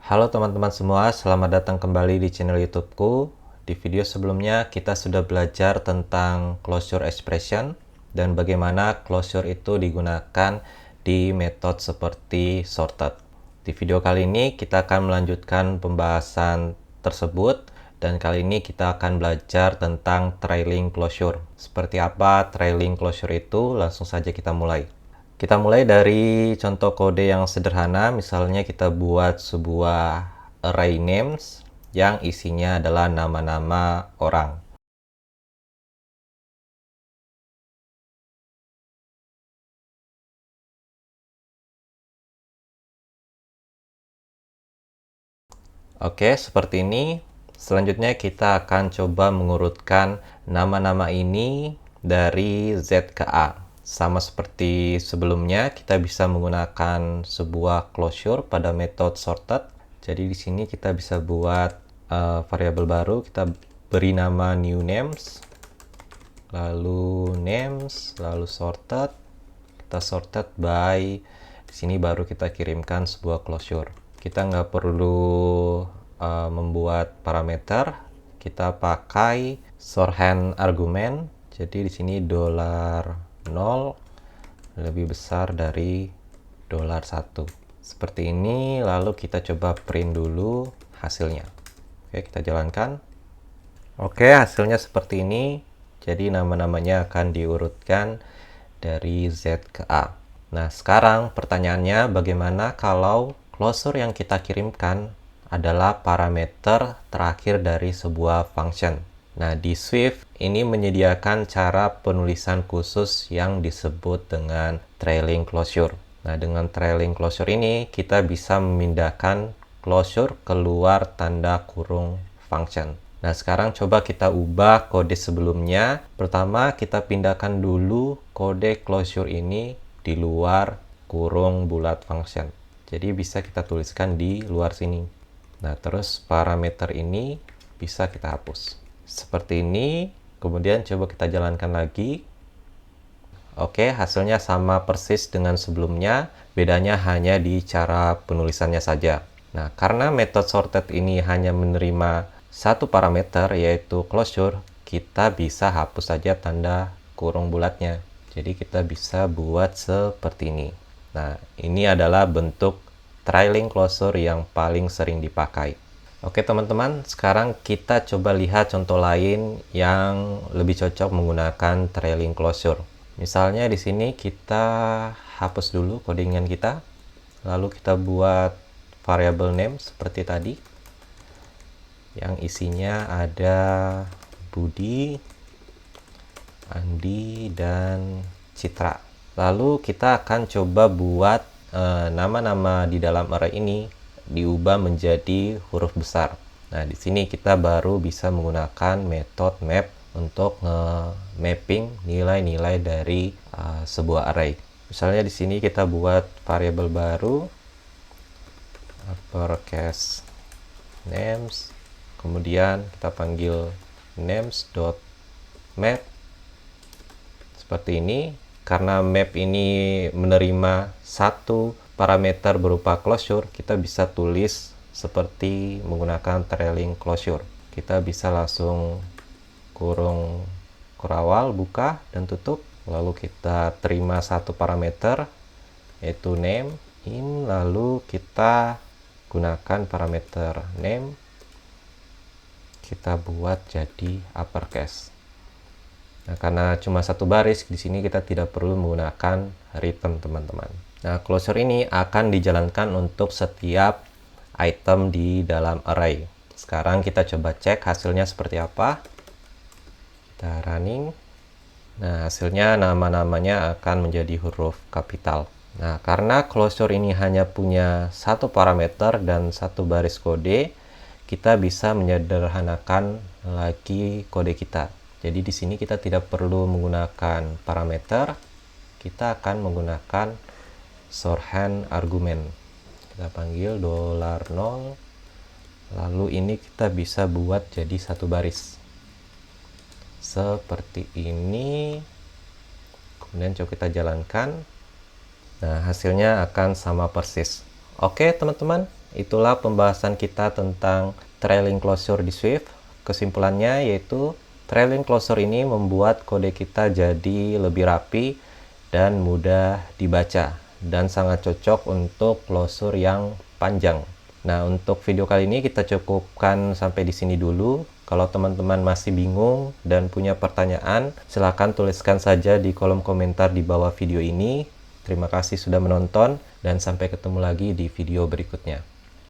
Halo teman-teman semua, selamat datang kembali di channel YouTubeku. Di video sebelumnya kita sudah belajar tentang closure expression dan bagaimana closure itu digunakan di metode seperti sorted. Di video kali ini kita akan melanjutkan pembahasan tersebut dan kali ini kita akan belajar tentang trailing closure. Seperti apa trailing closure itu? Langsung saja kita mulai. Kita mulai dari contoh kode yang sederhana, misalnya kita buat sebuah array names yang isinya adalah nama-nama orang. Oke, seperti ini. Selanjutnya kita akan coba mengurutkan nama-nama ini dari Z ke A. Sama seperti sebelumnya, kita bisa menggunakan sebuah closure pada metode sorted. Jadi di sini kita bisa buat variabel baru, kita beri nama new names, lalu names, lalu sorted. Kita sorted by, di sini baru kita kirimkan sebuah closure. Kita nggak perlu membuat parameter, kita pakai shorthand argument. Jadi di sini $0 lebih besar dari $1. Seperti ini, lalu kita coba print dulu hasilnya. Oke, kita jalankan. Oke, hasilnya seperti ini. Jadi nama-namanya akan diurutkan dari Z ke A. Nah, sekarang pertanyaannya bagaimana kalau closure yang kita kirimkan adalah parameter terakhir dari sebuah function. Nah, di Swift ini menyediakan cara penulisan khusus yang disebut dengan trailing closure. Nah, dengan trailing closure ini kita bisa memindahkan closure keluar tanda kurung function. Nah, sekarang coba kita ubah kode sebelumnya. Pertama, kita pindahkan dulu kode closure ini di luar kurung bulat function. Jadi bisa kita tuliskan di luar sini. Nah, terus parameter ini bisa kita hapus. Seperti ini. Kemudian coba kita jalankan lagi. Oke, hasilnya sama persis dengan sebelumnya. Bedanya hanya di cara penulisannya saja. Nah, karena metode sorted ini hanya menerima satu parameter, yaitu closure, kita bisa hapus saja tanda kurung bulatnya. Jadi kita bisa buat seperti ini. Nah, ini adalah bentuk trailing closure yang paling sering dipakai. Oke teman-teman, sekarang kita coba lihat contoh lain yang lebih cocok menggunakan trailing closure. Misalnya di sini kita hapus dulu codingan kita, lalu kita buat variable name seperti tadi, yang isinya ada Budi, Andi, dan Citra. Lalu kita akan coba buat nama-nama di dalam array ini diubah menjadi huruf besar. Nah, di sini kita baru bisa menggunakan metode map untuk mapping nilai-nilai dari sebuah array. Misalnya di sini kita buat variabel baru uppercase names, kemudian kita panggil names.map seperti ini. Karena map ini menerima satu parameter berupa closure, kita bisa tulis seperti menggunakan trailing closure. Kita bisa langsung kurung kurawal, buka dan tutup. Lalu kita terima satu parameter yaitu name in, lalu kita gunakan parameter name, kita buat jadi uppercase. Nah, karena cuma satu baris, di sini kita tidak perlu menggunakan return, teman-teman. Nah, closure ini akan dijalankan untuk setiap item di dalam array. Sekarang kita coba cek hasilnya seperti apa. Kita running. Nah, hasilnya nama-namanya akan menjadi huruf kapital. Nah, karena closure ini hanya punya satu parameter dan satu baris kode, kita bisa menyederhanakan lagi kode kita. Jadi di sini kita tidak perlu menggunakan parameter, kita akan menggunakan shorthand argument. Kita panggil $0, lalu ini kita bisa buat jadi satu baris. Seperti ini. Kemudian coba kita jalankan. Nah, hasilnya akan sama persis. Oke teman-teman, itulah pembahasan kita tentang trailing closure di Swift. Kesimpulannya yaitu trailing closure ini membuat kode kita jadi lebih rapi dan mudah dibaca, dan sangat cocok untuk closure yang panjang. Nah, untuk video kali ini kita cukupkan sampai di sini dulu. Kalau teman-teman masih bingung dan punya pertanyaan, silahkan tuliskan saja di kolom komentar di bawah video ini. Terima kasih sudah menonton, dan sampai ketemu lagi di video berikutnya.